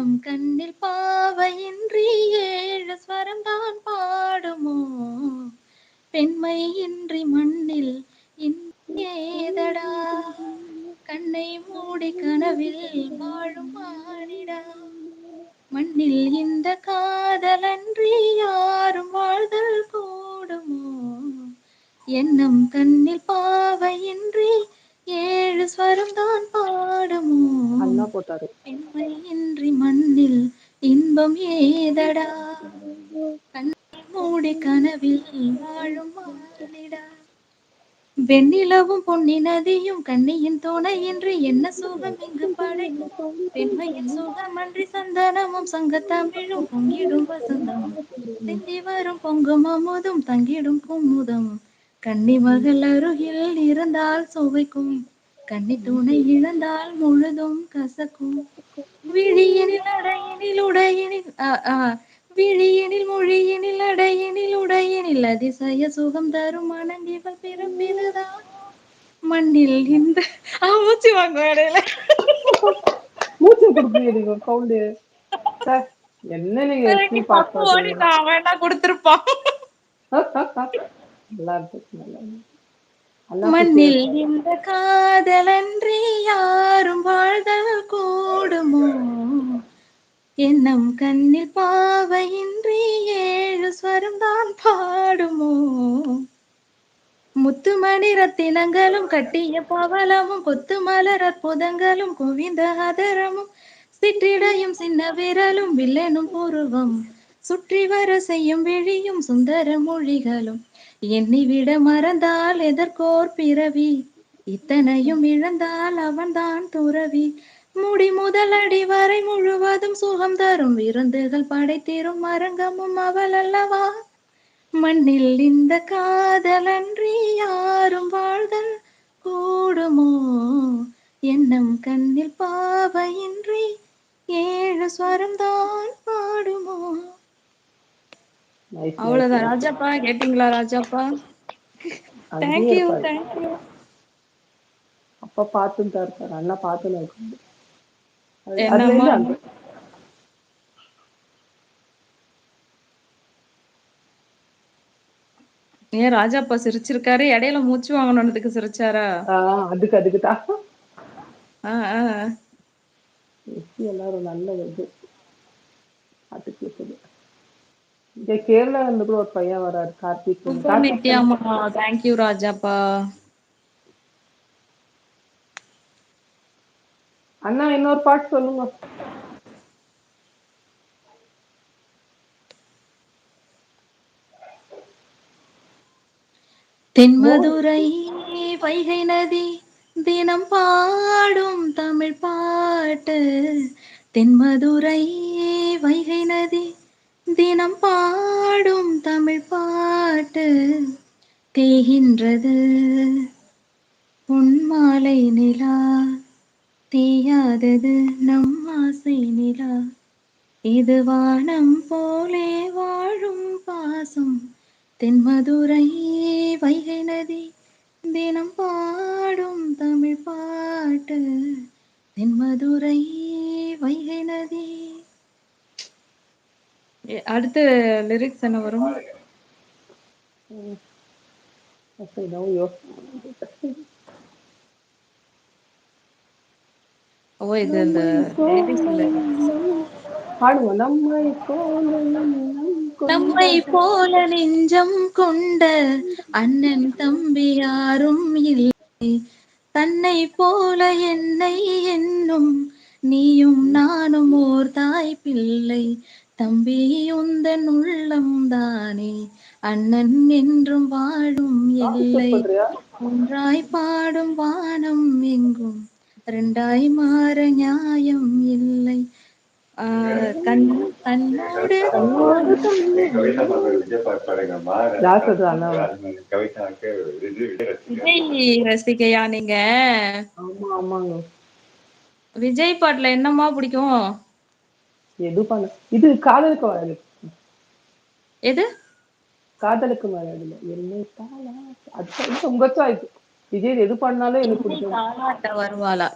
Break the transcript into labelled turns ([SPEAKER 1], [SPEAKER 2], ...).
[SPEAKER 1] நம் கண்ணில் பாவையின்றி ஏழு ஸ்வரம் தான் பாடுமோ பெண்மை இன்றி மண்ணில் ஏதடா கண்ணை மூடி கனவில் வாழும் மானிடா மண்ணில் இந்த காதலன்றி யாரும் வாழ்தல் கூடுமோ எண்ணம் கண்ணில் பாவையின்றி ஏழு ஸ்வரம் தான் பாடுமோ
[SPEAKER 2] அண்ணா போட்டாரு.
[SPEAKER 1] பெண்மையின்றி மண்ணில் இன்பம் ஏதடா கண்ணை மூடி கனவில் வாழும் மானிடா வெண்ணிலவும் பொன்னி நதியும் கண்ணியின் துணையின்றி என்ன சுகம் இங்கு படைக்கும் பெண்மையின் சுகமன்றி சந்தனமும் சங்கத்தமிழும் பொங்கிடும் வசந்தமும் சிந்தி வரும் பொங்கும் அமுதும் தங்கிடும் குமுதம் கன்னி மகள் அருகில் இருந்தால் சுவைக்கும் கன்னி துணை இழந்தால் முழுதும் கசக்கும் விழியினில் அடையினில் உடையினில் விழியினில் மொழியினில் அடையினில் உடையினில் அதிசய சுகம் தரும் மனங்கிவள் பிறப்பிதுதான் மண்ணில் இந்த மூச்சு வாங்க இடையில
[SPEAKER 2] மூச்சு கொடுப்பீங்க நீங்க சவுண்டு. சார் என்ன நீங்க எப்படி பாட்டு பாடுறீங்க?
[SPEAKER 1] ஓடிட்டான் வேணா கொடுத்திருப்பான்
[SPEAKER 2] நல்லா இருக்கு, நல்லா இருக்கு. நல்லா குட்டியா
[SPEAKER 1] மண்ணில்
[SPEAKER 2] இருக்கு.
[SPEAKER 1] இந்த காதலன்றி யாரும் வாழ்தல் கூடுமோ எண்ணம் கண்ணில் பாவையின்றி ஏழு ஸ்வரம் தான் பாடுமோ முத்துமணி ரத்தினங்களும் கட்டிய பவளமும் கொத்து மலர் அற்புதங்களும் குவிந்த அதரமும் சிற்றிடையும் சின்ன விரலும் வில்லெனும் புருவம் சுற்றி வர செய்யும் விழியும் சுந்தர மொழிகளும் எண்ணிவிட மறந்தால் எதற்கோர் பிறவி இத்தனையும் இழந்தால் அவன்தான் துறவி முடி முதல் அடி வரை முழுவதும் சுகம் தரும் விருந்துகள் படைத்திரும் அரங்கமும் அவள் அல்லவா மண்ணில் இந்த காதலன்றி யாரும் வாழ்தல் கூடுமோ எண்ணம் கண்ணில் பாவையின்றி ஏழு ஸ்வரம் தான் பாடுமோ
[SPEAKER 2] நைஸ், நைஸ்,
[SPEAKER 1] அவ்வளவுதான்
[SPEAKER 2] நைஸ்.
[SPEAKER 1] ராஜாப்பா கேட்டீங்களா ராஜாப்பா
[SPEAKER 2] அங்கேயே
[SPEAKER 1] தேங்க்யூ
[SPEAKER 2] இருப்பாரு.
[SPEAKER 1] தேங்க்யூ
[SPEAKER 2] அப்பா பார்த்துன்னு தான் இருப்பாரு. அண்ணா பார்த்துன்னு இருக்காரு. அதுல
[SPEAKER 1] என்னம்மா
[SPEAKER 2] இருந்து அந்த
[SPEAKER 1] ஏன் ராஜாப்பா சிரிச்சிருக்காரு இடையில மூச்சு வாங்கணுன்றதுக்கு சிரிச்சாரா
[SPEAKER 2] அதுக்கு அதுக்கு தான்
[SPEAKER 1] ஆஹ் ஆஹ்
[SPEAKER 2] எல்லாரும் நல்ல இது அதுக்கு இருக்குது. இங்க கேரளா இருந்து கூட ஒரு பையன் வராரு, கார்த்திக்.
[SPEAKER 1] சூப்பர்
[SPEAKER 2] கார்த்திக் தானே?
[SPEAKER 1] நித்யாமா தேங்க்யூ ராஜாப்பா
[SPEAKER 2] அண்ணா இன்னொரு பாட்டு சொல்லுங்க.
[SPEAKER 1] தென்மதுரை வைகை நதி தினம் பாடும் தமிழ் பாட்டு தென்மதுரை வைகை நதி தினம் பாடும் தமிழ் பாட்டு தேகின்றது பொன்மாலை நிலா தேயாதது நம் ஆசை நிலா இது வானம் போலே வாழும் பாசம் தென்மதுரை வைகை நதி தினம் பாடும் தமிழ் பாட்டு தென்மதுரை வைகை நதி அடுத்த லிரிக்ஸ் என்ன வரும் ஓ இது இந்த லேடிஸ் இல்ல
[SPEAKER 2] பாடுங்க. நம்மை போல நம் கொண்ட
[SPEAKER 1] நம்மை போல நெஞ்சம் கொண்ட அண்ணன் தம்பி யாரும் இல்லை தன்னை போல என்னை என்னும் நீயும் நானும் ஓர் தாய் பிள்ளை தம்பி உந்தன் உள்ளம் தானே அண்ணன் என்றும் வாழும்
[SPEAKER 2] பாட்டு
[SPEAKER 1] எல்லை
[SPEAKER 2] சொல்றியா?
[SPEAKER 1] ஒன்றாய் பாடும் வானம் எங்கும் ரெண்டாய் மாற நியாயம் இல்லை கண் கண்ணோடு
[SPEAKER 2] கண்ணோடு யார் சொல்றாங்க?
[SPEAKER 1] விஜய் ரசிகையா நீங்க
[SPEAKER 2] ஆமா ஆமாங்க.
[SPEAKER 1] விஜய் பாட்டுல என்னமா பிடிக்கும்
[SPEAKER 2] எது பண்ண இது காதலுக்கு வராது.
[SPEAKER 1] எது
[SPEAKER 2] காதலுக்கு வராதுல என்னை தாளா அது உங்க சாய்ஸ். விஜய் எது பண்ணாலும் எனக்கு
[SPEAKER 1] விஜய்
[SPEAKER 2] பிடிக்கும்.
[SPEAKER 1] தாலாட்ட வருவாளா